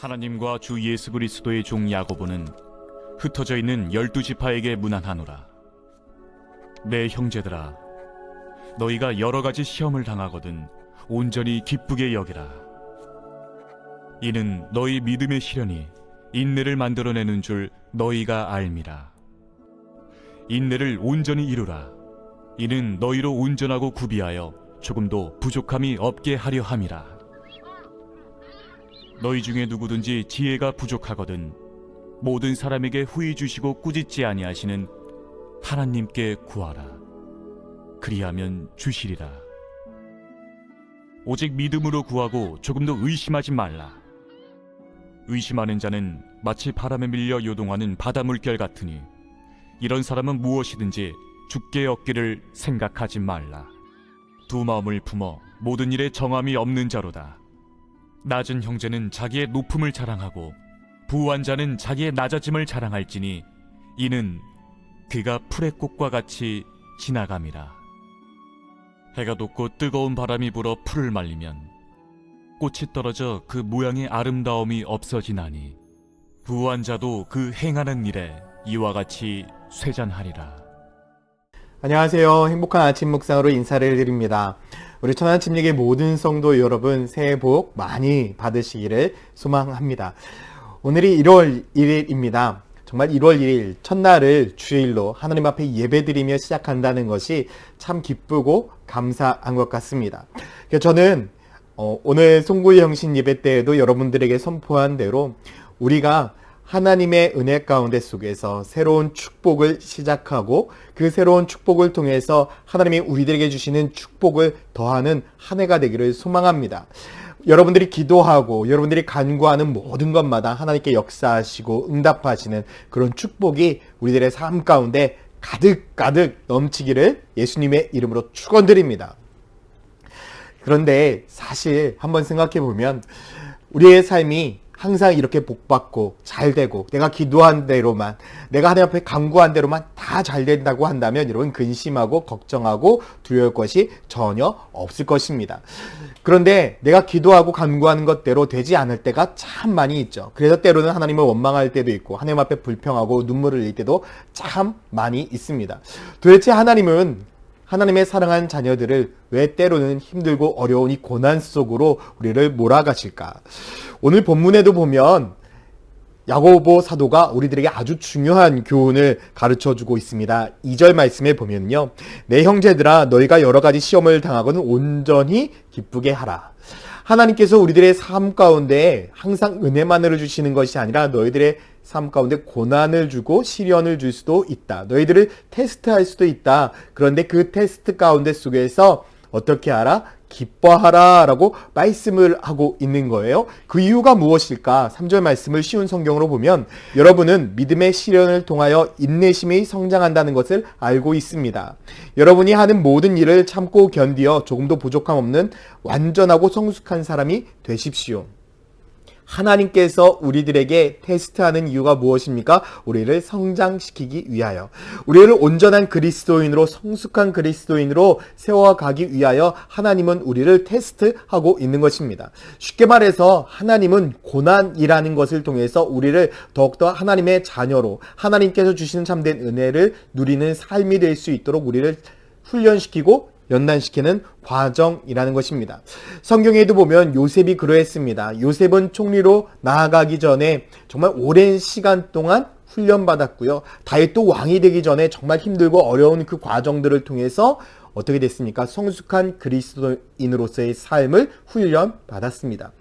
하나님과 주 예수 그리스도의 종 야고보는 흩어져 있는 12지파에게 문안하노라. 내 형제들아, 너희가 여러 가지 시험을 당하거든 온전히 기쁘게 여기라. 이는 너희 믿음의 시련이 인내를 만들어내는 줄 너희가 알미라. 인내를 온전히 이루라. 이는 너희로 온전하고 구비하여 조금도 부족함이 없게 하려 함이라. 너희 중에 누구든지 지혜가 부족하거든 모든 사람에게 후히 주시고 꾸짖지 아니하시는 하나님께 구하라. 그리하면 주시리라. 오직 믿음으로 구하고 조금도 의심하지 말라. 의심하는 자는 마치 바람에 밀려 요동하는 바다 물결 같으니 이런 사람은 무엇이든지 죽게 얻기를 생각하지 말라. 두 마음을 품어 모든 일에 정함이 없는 자로다. 낮은 형제는 자기의 높음을 자랑하고 부한 자는 자기의 낮아짐을 자랑할지니 이는 그가 풀의 꽃과 같이 지나감이라. 해가 돋고 뜨거운 바람이 불어 풀을 말리면 꽃이 떨어져 그 모양의 아름다움이 없어지나니 부한 자도 그 행하는 일에 이와 같이 쇠잔하리라. 안녕하세요. 행복한 아침 묵상으로 인사를 드립니다. 우리 천안침례의 모든 성도 여러분, 새해 복 많이 받으시기를 소망합니다. 오늘이 1월 1일입니다. 정말 1월 1일 첫날을 주일로 하나님 앞에 예배드리며 시작한다는 것이 참 기쁘고 감사한 것 같습니다. 저는 오늘 송구의 형신 예배 때에도 여러분들에게 선포한 대로 우리가 하나님의 은혜 가운데 속에서 새로운 축복을 시작하고 그 새로운 축복을 통해서 하나님이 우리들에게 주시는 축복을 더하는 한 해가 되기를 소망합니다. 여러분들이 기도하고 여러분들이 간구하는 모든 것마다 하나님께 역사하시고 응답하시는 그런 축복이 우리들의 삶 가운데 가득가득 넘치기를 예수님의 이름으로 축원드립니다. 그런데 사실 한번 생각해 보면 우리의 삶이 항상 이렇게 복받고 잘되고 내가 기도한 대로만, 내가 하나님 앞에 간구한 대로만 다 잘된다고 한다면 여러분 근심하고 걱정하고 두려울 것이 전혀 없을 것입니다. 그런데 내가 기도하고 간구하는 것대로 되지 않을 때가 참 많이 있죠. 그래서 때로는 하나님을 원망할 때도 있고 하나님 앞에 불평하고 눈물을 흘릴 때도 참 많이 있습니다. 도대체 하나님은 하나님의 사랑한 자녀들을 왜 때로는 힘들고 어려운 이 고난 속으로 우리를 몰아가실까? 오늘 본문에도 보면 야고보 사도가 우리들에게 아주 중요한 교훈을 가르쳐주고 있습니다. 2절 말씀에 보면요, 내 형제들아, 너희가 여러 가지 시험을 당하고는 온전히 기쁘게 하라. 하나님께서 우리들의 삶 가운데 항상 은혜만을 주시는 것이 아니라 너희들의 삶 가운데 고난을 주고 시련을 줄 수도 있다. 너희들을 테스트할 수도 있다. 그런데 그 테스트 가운데 속에서 어떻게 하라? 기뻐하라 라고 말씀을 하고 있는 거예요. 그 이유가 무엇일까? 3절 말씀을 쉬운 성경으로 보면 여러분은 믿음의 시련을 통하여 인내심이 성장한다는 것을 알고 있습니다. 여러분이 하는 모든 일을 참고 견디어 조금도 부족함 없는 완전하고 성숙한 사람이 되십시오. 하나님께서 우리들에게 테스트하는 이유가 무엇입니까? 우리를 성장시키기 위하여, 우리를 온전한 그리스도인으로, 성숙한 그리스도인으로 세워가기 위하여 하나님은 우리를 테스트하고 있는 것입니다. 쉽게 말해서 하나님은 고난이라는 것을 통해서 우리를 더욱더 하나님의 자녀로, 하나님께서 주시는 참된 은혜를 누리는 삶이 될 수 있도록 우리를 훈련시키고 연단시키는 과정이라는 것입니다. 성경에도 보면 요셉이 그러했습니다. 요셉은 총리로 나아가기 전에 정말 오랜 시간 동안 훈련받았고요. 다윗도 왕이 되기 전에 정말 힘들고 어려운 그 과정들을 통해서 어떻게 됐습니까? 성숙한 그리스도인으로서의 삶을 훈련받았습니다.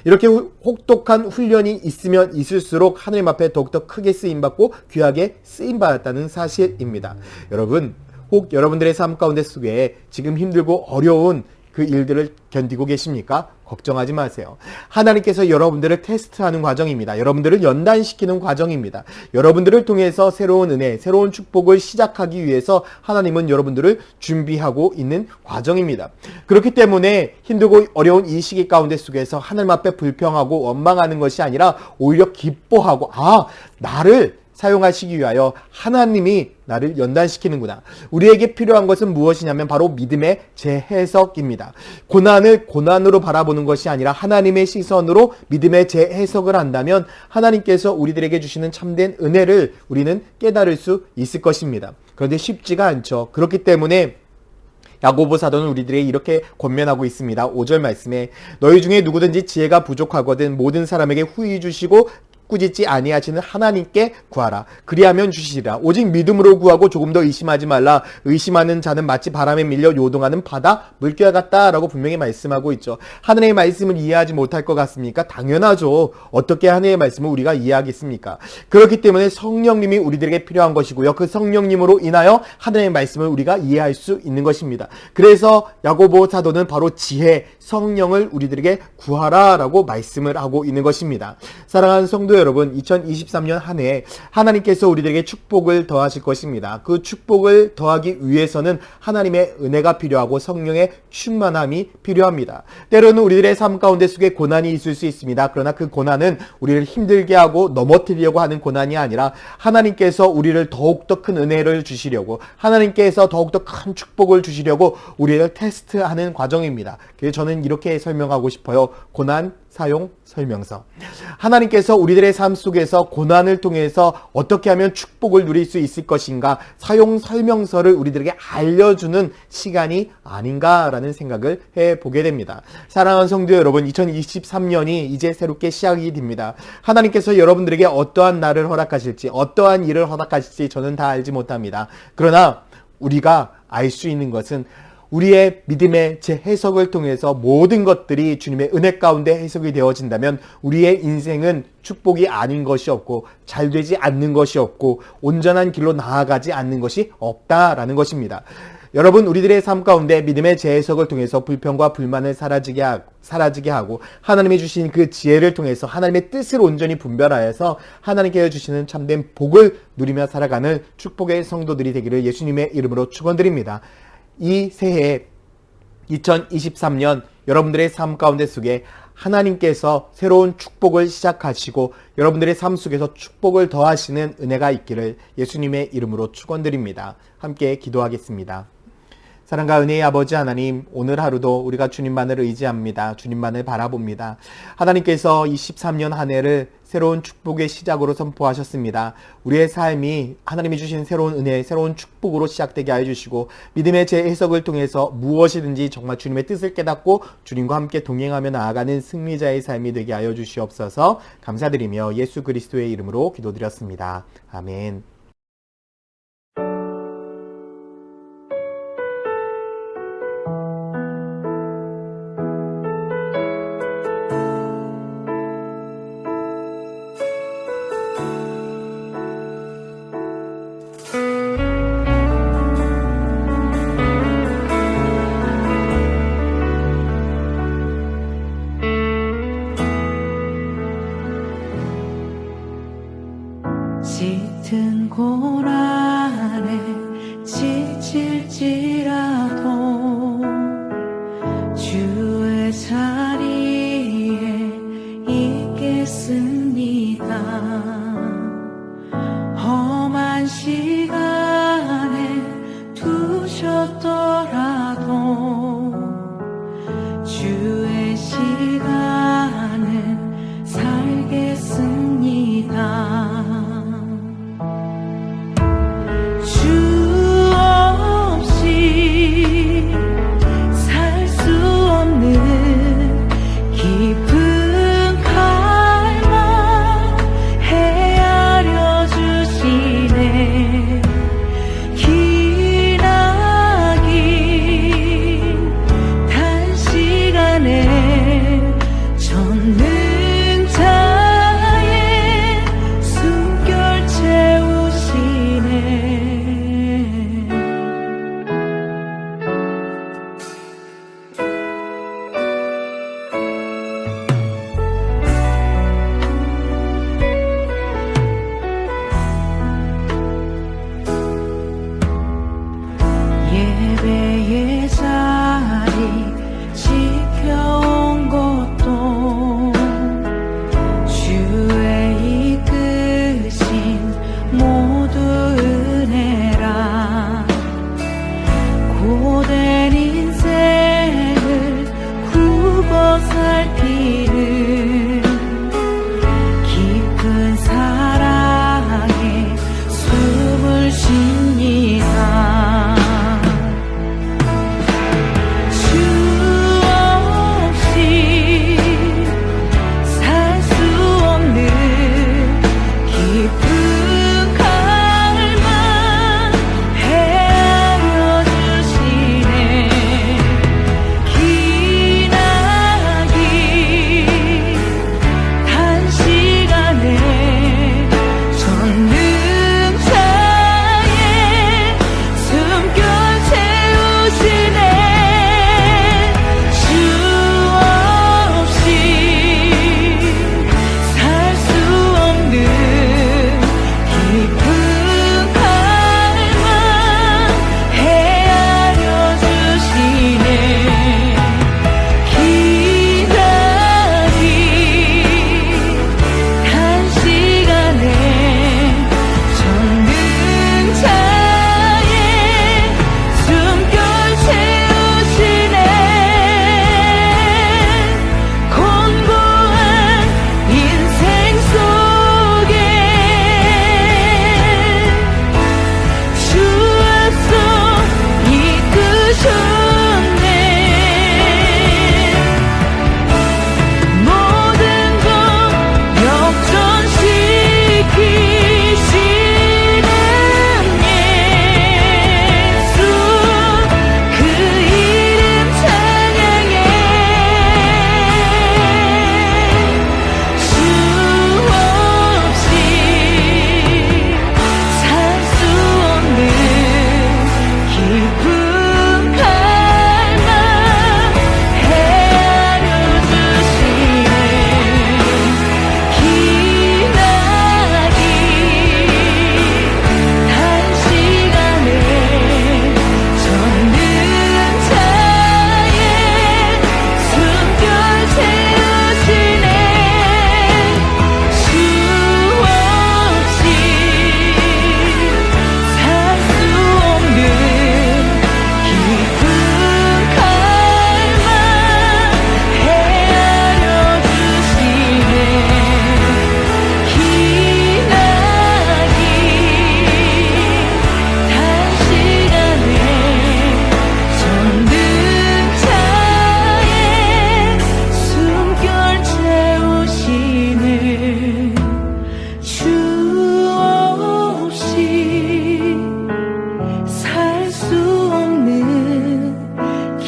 이렇게 혹독한 훈련이 있으면 있을수록 하나님 앞에 더욱더 크게 쓰임받고 귀하게 쓰임받았다는 사실입니다. 여러분, 혹 여러분들의 삶 가운데 속에 지금 힘들고 어려운 그 일들을 견디고 계십니까? 걱정하지 마세요. 하나님께서 여러분들을 테스트하는 과정입니다. 여러분들을 연단시키는 과정입니다. 여러분들을 통해서 새로운 은혜, 새로운 축복을 시작하기 위해서 하나님은 여러분들을 준비하고 있는 과정입니다. 그렇기 때문에 힘들고 어려운 이 시기 가운데 속에서 하나님 앞에 불평하고 원망하는 것이 아니라 오히려 기뻐하고, 나를 사용하시기 위하여 하나님이 나를 연단시키는구나. 우리에게 필요한 것은 무엇이냐면 바로 믿음의 재해석입니다. 고난을 고난으로 바라보는 것이 아니라 하나님의 시선으로 믿음의 재해석을 한다면 하나님께서 우리들에게 주시는 참된 은혜를 우리는 깨달을 수 있을 것입니다. 그런데 쉽지가 않죠. 그렇기 때문에 야고보 사도는 우리들에게 이렇게 권면하고 있습니다. 5절 말씀에 너희 중에 누구든지 지혜가 부족하거든 모든 사람에게 후히 주시고 꾸짖지 아니하시는 하나님께 구하라. 그리하면 주시리라. 오직 믿음으로 구하고 조금 더 의심하지 말라. 의심하는 자는 마치 바람에 밀려 요동하는 바다 물결 같다라고 분명히 말씀하고 있죠. 하나님의 말씀을 이해하지 못할 것 같습니까? 당연하죠. 어떻게 하나님의 말씀을 우리가 이해하겠습니까? 그렇기 때문에 성령님이 우리들에게 필요한 것이고요. 그 성령님으로 인하여 하나님의 말씀을 우리가 이해할 수 있는 것입니다. 그래서 야고보 사도는 바로 지혜, 성령을 우리들에게 구하라라고 말씀을 하고 있는 것입니다. 사랑하는 성도 여러분, 2023년 한 해에 하나님께서 우리들에게 축복을 더하실 것입니다. 그 축복을 더하기 위해서는 하나님의 은혜가 필요하고 성령의 충만함이 필요합니다. 때로는 우리들의 삶 가운데 속에 고난이 있을 수 있습니다. 그러나 그 고난은 우리를 힘들게 하고 넘어뜨리려고 하는 고난이 아니라 하나님께서 우리를 더욱더 큰 은혜를 주시려고, 하나님께서 더욱더 큰 축복을 주시려고 우리를 테스트하는 과정입니다. 그래서 저는 이렇게 설명하고 싶어요. 고난 사용 설명서. 하나님께서 우리들의 삶 속에서 고난을 통해서 어떻게 하면 축복을 누릴 수 있을 것인가, 사용 설명서를 우리들에게 알려주는 시간이 아닌가라는 생각을 해보게 됩니다. 사랑하는 성도 여러분, 2023년이 이제 새롭게 시작이 됩니다. 하나님께서 여러분들에게 어떠한 날을 허락하실지, 어떠한 일을 허락하실지 저는 다 알지 못합니다. 그러나 우리가 알 수 있는 것은 우리의 믿음의 재해석을 통해서 모든 것들이 주님의 은혜 가운데 해석이 되어진다면 우리의 인생은 축복이 아닌 것이 없고 잘 되지 않는 것이 없고 온전한 길로 나아가지 않는 것이 없다라는 것입니다. 여러분, 우리들의 삶 가운데 믿음의 재해석을 통해서 불평과 불만을 사라지게 하고 하나님이 주신 그 지혜를 통해서 하나님의 뜻을 온전히 분별하여서 하나님께서 주시는 참된 복을 누리며 살아가는 축복의 성도들이 되기를 예수님의 이름으로 축원드립니다. 이 새해 2023년 여러분들의 삶 가운데 속에 하나님께서 새로운 축복을 시작하시고 여러분들의 삶 속에서 축복을 더하시는 은혜가 있기를 예수님의 이름으로 축원드립니다. 함께 기도하겠습니다. 사랑과 은혜의 아버지 하나님, 오늘 하루도 우리가 주님만을 의지합니다. 주님만을 바라봅니다. 하나님께서 23년 한 해를 새로운 축복의 시작으로 선포하셨습니다. 우리의 삶이 하나님이 주신 새로운 은혜, 새로운 축복으로 시작되게 하여 주시고 믿음의 재해석을 통해서 무엇이든지 정말 주님의 뜻을 깨닫고 주님과 함께 동행하며 나아가는 승리자의 삶이 되게 하여 주시옵소서. 감사드리며 예수 그리스도의 이름으로 기도드렸습니다. 아멘. 짙은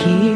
길